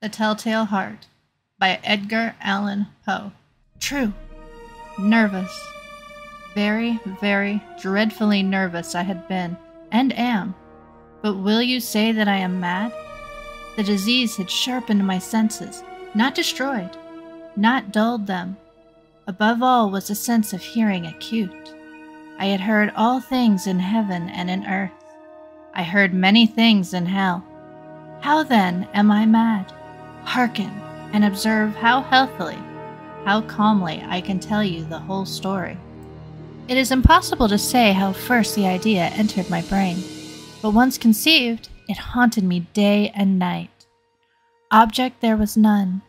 The Telltale Heart by Edgar Allan Poe. True. Nervous. Very, very dreadfully nervous I had been, and am. But will you say that I am mad? The disease had sharpened my senses, not destroyed, not dulled them. Above all was a sense of hearing acute. I had heard all things in heaven and in earth. I heard many things in hell. How then am I mad? Hearken, and observe how healthily, how calmly I can tell you the whole story. It is impossible to say how first the idea entered my brain, but once conceived, it haunted me day and night. Object there was none.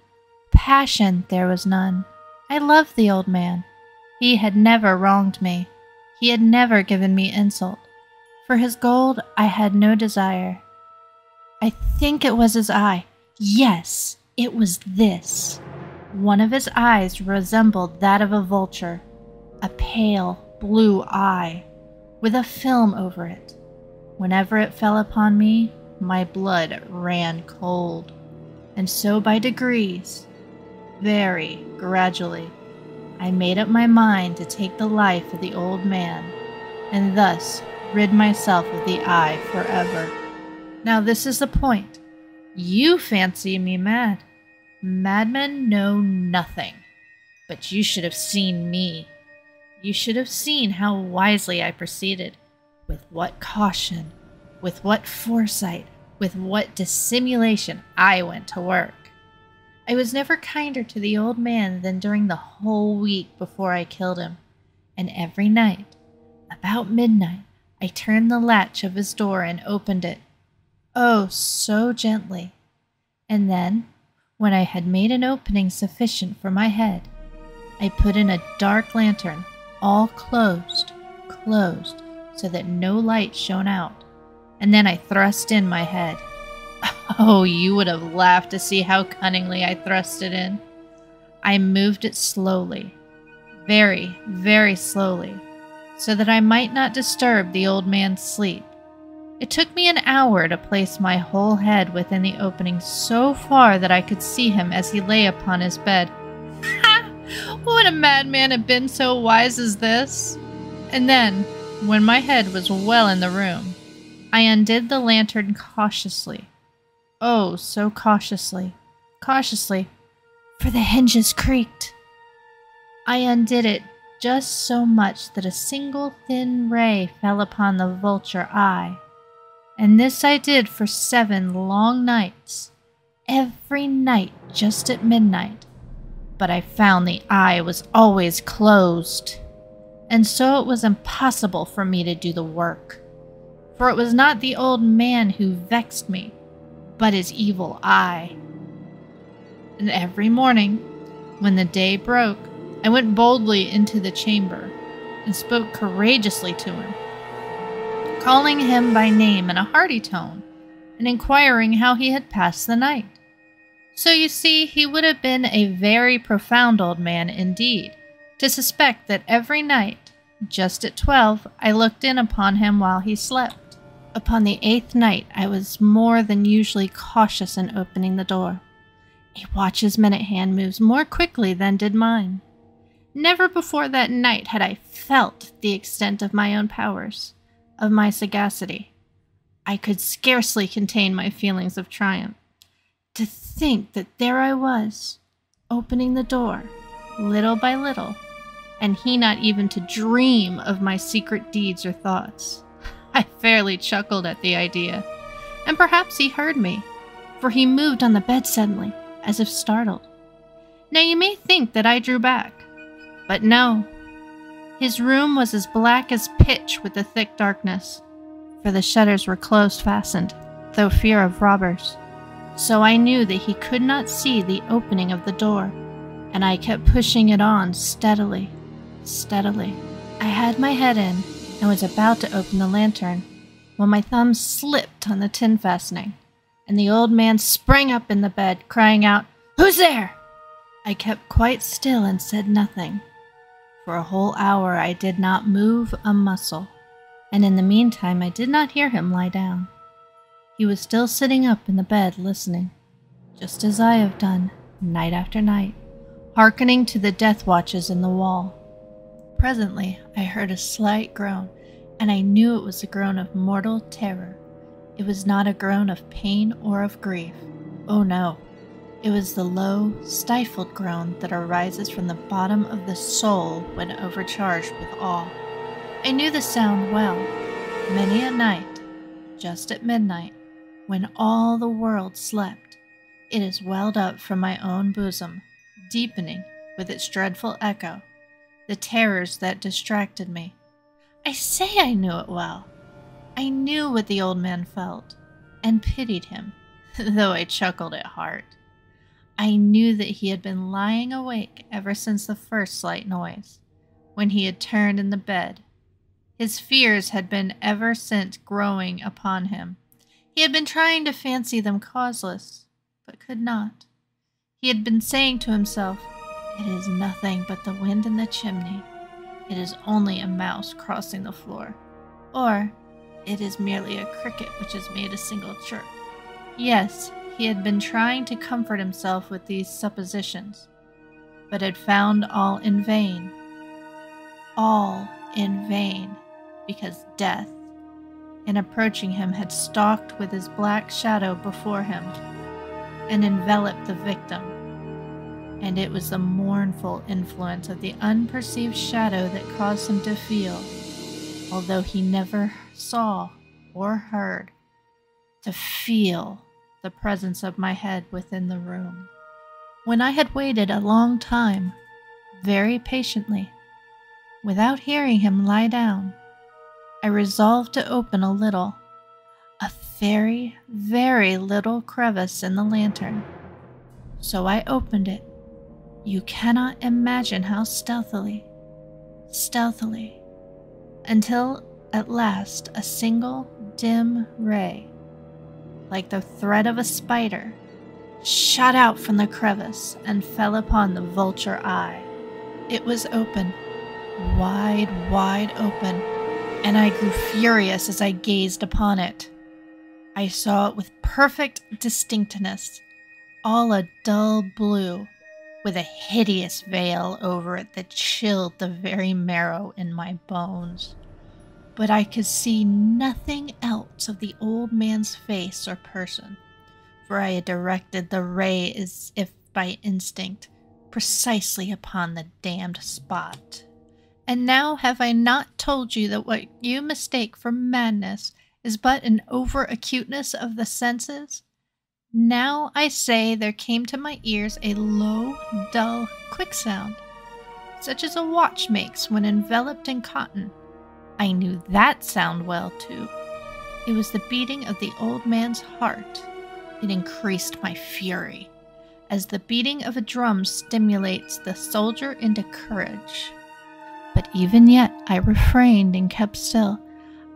Passion there was none. I loved the old man. He had never wronged me. He had never given me insult. For his gold I had no desire. I think it was his eye. Yes, it was this. One of his eyes resembled that of a vulture, a pale blue eye, with a film over it. Whenever it fell upon me, my blood ran cold, and so by degrees, very gradually, I made up my mind to take the life of the old man, and thus rid myself of the eye forever. Now this is the point. You fancy me mad. Madmen know nothing. But you should have seen me. You should have seen how wisely I proceeded, with what caution, with what foresight, with what dissimulation I went to work. I was never kinder to the old man than during the whole week before I killed him, and every night, about midnight, I turned the latch of his door and opened it. Oh, so gently. And then, when I had made an opening sufficient for my head, I put in a dark lantern, all closed, so that no light shone out, and then I thrust in my head. Oh, you would have laughed to see how cunningly I thrust it in. I moved it slowly, very, very slowly, so that I might not disturb the old man's sleep. It took me an hour to place my whole head within the opening so far that I could see him as he lay upon his bed. Ha! Would a madman have been so wise as this? And then, when my head was well in the room, I undid the lantern cautiously. Oh, so cautiously, for the hinges creaked. I undid it just so much that a single thin ray fell upon the vulture eye. And this I did for 7 long nights, every night just at midnight. But I found the eye was always closed, and so it was impossible for me to do the work. For it was not the old man who vexed me, but his evil eye. And every morning, when the day broke, I went boldly into the chamber and spoke courageously to him, calling him by name in a hearty tone, and inquiring how he had passed the night. So you see, he would have been a very profound old man indeed, to suspect that every night, just at 12, I looked in upon him while he slept. Upon the 8th night, I was more than usually cautious in opening the door. A watch's minute hand moves more quickly than did mine. Never before that night had I felt the extent of my own powers, of my sagacity. I could scarcely contain my feelings of triumph. To think that there I was, opening the door, little by little, and he not even to dream of my secret deeds or thoughts. I fairly chuckled at the idea, and perhaps he heard me, for he moved on the bed suddenly, as if startled. Now you may think that I drew back, but no. His room was as black as pitch with the thick darkness, for the shutters were close fastened, through fear of robbers. So I knew that he could not see the opening of the door, and I kept pushing it on steadily, steadily. I had my head in, and was about to open the lantern, when my thumb slipped on the tin fastening, and the old man sprang up in the bed, crying out, "Who's there?" I kept quite still and said nothing. For a whole hour I did not move a muscle, and in the meantime I did not hear him lie down. He was still sitting up in the bed listening. just as I have done, night after night, hearkening to the death watches in the wall. Presently, I heard a slight groan, and I knew it was the groan of mortal terror. It was not a groan of pain or of grief. Oh no, it was the low, stifled groan that arises from the bottom of the soul when overcharged with awe. I knew the sound well. Many a night, just at midnight, when all the world slept, it has welled up from my own bosom, deepening with its dreadful echo the terrors that distracted me. I say I knew it well. I knew what the old man felt, and pitied him, though I chuckled at heart. I knew that he had been lying awake ever since the first slight noise, when he had turned in the bed. His fears had been ever since growing upon him. He had been trying to fancy them causeless, but could not. He had been saying to himself, "It is nothing but the wind in the chimney. It is only a mouse crossing the floor. Or, it is merely a cricket which has made a single chirp." Yes, he had been trying to comfort himself with these suppositions, but had found all in vain. All in vain, because death, in approaching him, had stalked with his black shadow before him, and enveloped the victim. And it was the mournful influence of the unperceived shadow that caused him to feel, although he never saw or heard, to feel the presence of my head within the room. When I had waited a long time, very patiently, without hearing him lie down, I resolved to open a very, very little crevice in the lantern. So I opened it. You cannot imagine how stealthily, until at last a single dim ray, like the thread of a spider, shot out from the crevice and fell upon the vulture eye. It was open, wide open, and I grew furious as I gazed upon it. I saw it with perfect distinctness, all a dull blue, with a hideous veil over it that chilled the very marrow in my bones. But I could see nothing else of the old man's face or person, for I had directed the ray as if by instinct, precisely upon the damned spot. And now have I not told you that what you mistake for madness is but an over-acuteness of the senses? Now I say there came to my ears a low, dull, quick sound, such as a watch makes when enveloped in cotton. I knew that sound well, too. It was the beating of the old man's heart. It increased my fury, as the beating of a drum stimulates the soldier into courage. But even yet I refrained and kept still.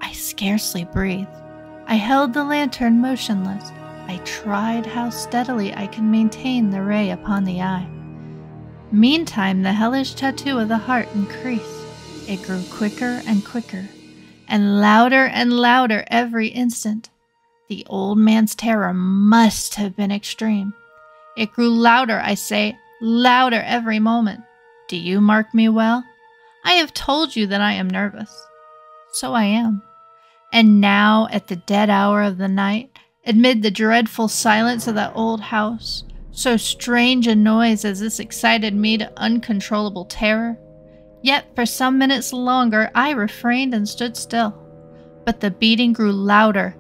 I scarcely breathed. I held the lantern motionless. I tried how steadily I could maintain the ray upon the eye. Meantime, the hellish tattoo of the heart increased. It grew quicker and quicker, and louder every instant. The old man's terror must have been extreme. It grew louder, I say, louder every moment. Do you mark me well? I have told you that I am nervous. So I am. And now, at the dead hour of the night, amid the dreadful silence of that old house, so strange a noise as this excited me to uncontrollable terror. Yet for some minutes longer I refrained and stood still. But the beating grew louder.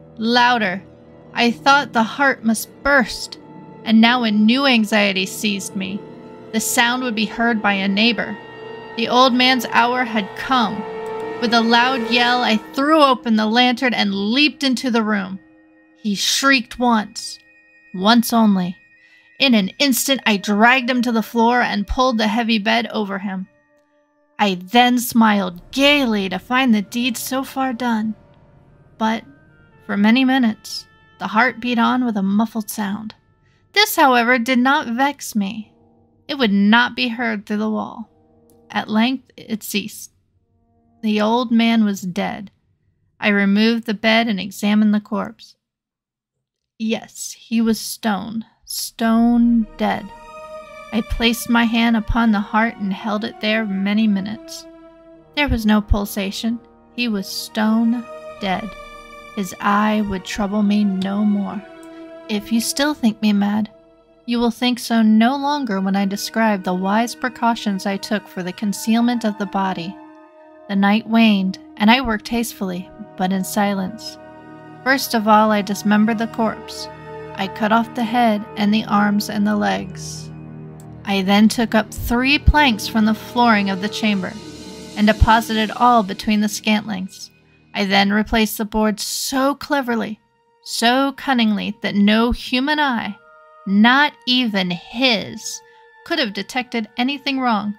I thought the heart must burst, and now a new anxiety seized me. The sound would be heard by a neighbor. The old man's hour had come. With a loud yell, I threw open the lantern and leaped into the room. He shrieked once only. In an instant, I dragged him to the floor and pulled the heavy bed over him. I then smiled gaily to find the deed so far done. But for many minutes, the heart beat on with a muffled sound. This, however, did not vex me. It would not be heard through the wall. At length, it ceased. The old man was dead. I removed the bed and examined the corpse. Yes, he was stoned. stone dead. I placed my hand upon the heart and held it there many minutes. There was no pulsation. He was stone dead. His eye would trouble me no more. If you still think me mad, you will think so no longer when I describe the wise precautions I took for the concealment of the body. The night waned, and I worked hastily, but in silence. First of all, I dismembered the corpse. I cut off the head and the arms and the legs. I then took up 3 planks from the flooring of the chamber and deposited all between the scantlings. I then replaced the boards so cleverly, so cunningly, that no human eye, not even his, could have detected anything wrong.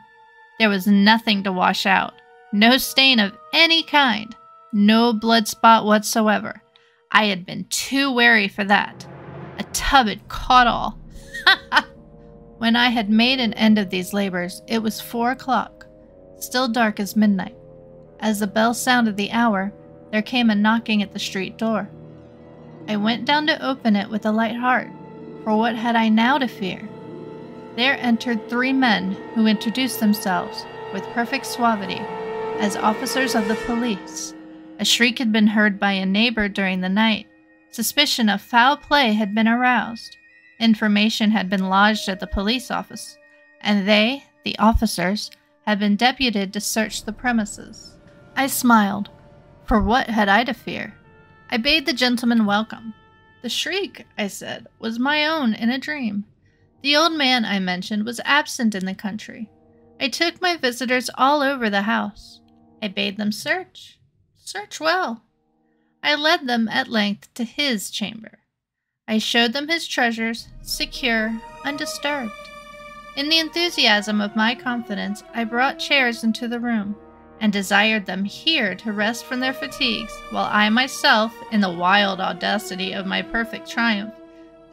There was nothing to wash out, no stain of any kind, no blood spot whatsoever. I had been too wary for that. A tub had caught all. When I had made an end of these labors, it was 4 o'clock, still dark as midnight. As the bell sounded the hour, there came a knocking at the street door. I went down to open it with a light heart, for what had I now to fear? There entered 3 men who introduced themselves, with perfect suavity, as officers of the police. A shriek had been heard by a neighbor during the night. Suspicion of foul play had been aroused. Information had been lodged at the police office, and they, the officers, had been deputed to search the premises. I smiled, for what had I to fear? I bade the gentleman welcome. The shriek, I said, was my own in a dream. The old man I mentioned was absent in the country. I took my visitors all over the house. I bade them search well. I led them at length to his chamber. I showed them his treasures, secure, undisturbed. In the enthusiasm of my confidence, I brought chairs into the room, and desired them here to rest from their fatigues, while I myself, in the wild audacity of my perfect triumph,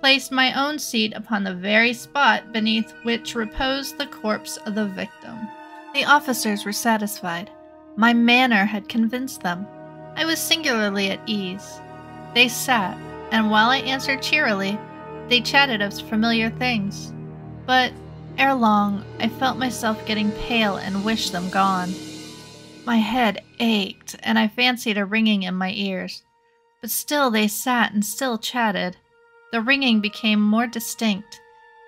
placed my own seat upon the very spot beneath which reposed the corpse of the victim. The officers were satisfied. My manner had convinced them. I was singularly at ease. They sat, and while I answered cheerily, they chatted of familiar things. But, ere long, I felt myself getting pale and wished them gone. My head ached, and I fancied a ringing in my ears. But still they sat and still chatted. The ringing became more distinct.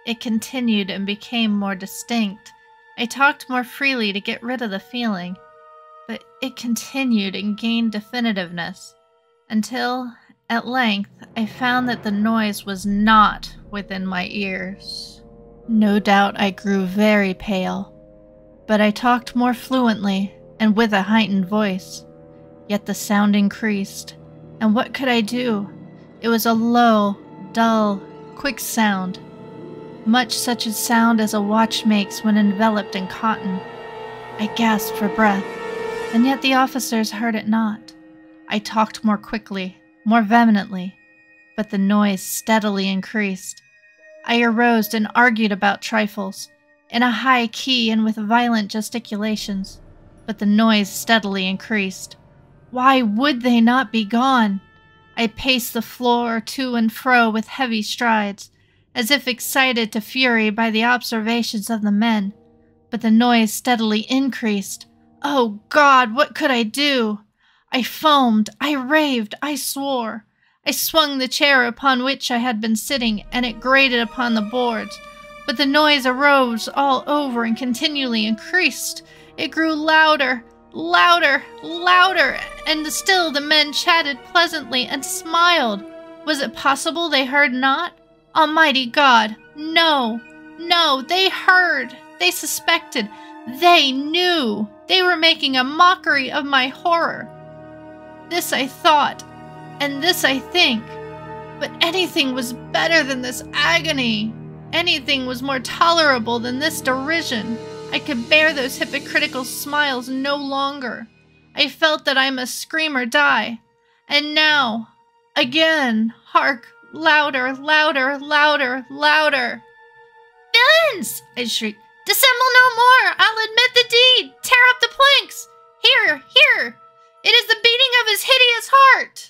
It continued and became more distinct. I talked more freely to get rid of the feeling. But it continued and gained definitiveness, until, at length, I found that the noise was not within my ears. No doubt I grew very pale, but I talked more fluently and with a heightened voice. Yet the sound increased, and what could I do? It was a low, dull, quick sound, much such a sound as a watch makes when enveloped in cotton. I gasped for breath, and yet the officers heard it not. I talked more quickly, more vehemently, but the noise steadily increased. I arose and argued about trifles, in a high key and with violent gesticulations, but the noise steadily increased. Why would they not be gone? I paced the floor to and fro with heavy strides, as if excited to fury by the observations of the men, but the noise steadily increased. Oh God, what could I do? I foamed, I raved, I swore. I swung the chair upon which I had been sitting, and it grated upon the boards. But the noise arose all over and continually increased. It grew louder, louder, louder, and still the men chatted pleasantly and smiled. Was it possible they heard not? Almighty God, no, no, they heard, they suspected, they knew. They were making a mockery of my horror. This I thought, and this I think. But anything was better than this agony. Anything was more tolerable than this derision. I could bear those hypocritical smiles no longer. I felt that I must scream or die. And now, again, hark, louder, louder, louder, louder. Villains! I shrieked. Dissemble no more! I'll admit the deed! Tear up the planks! Here, here! It is the beating of his hideous heart!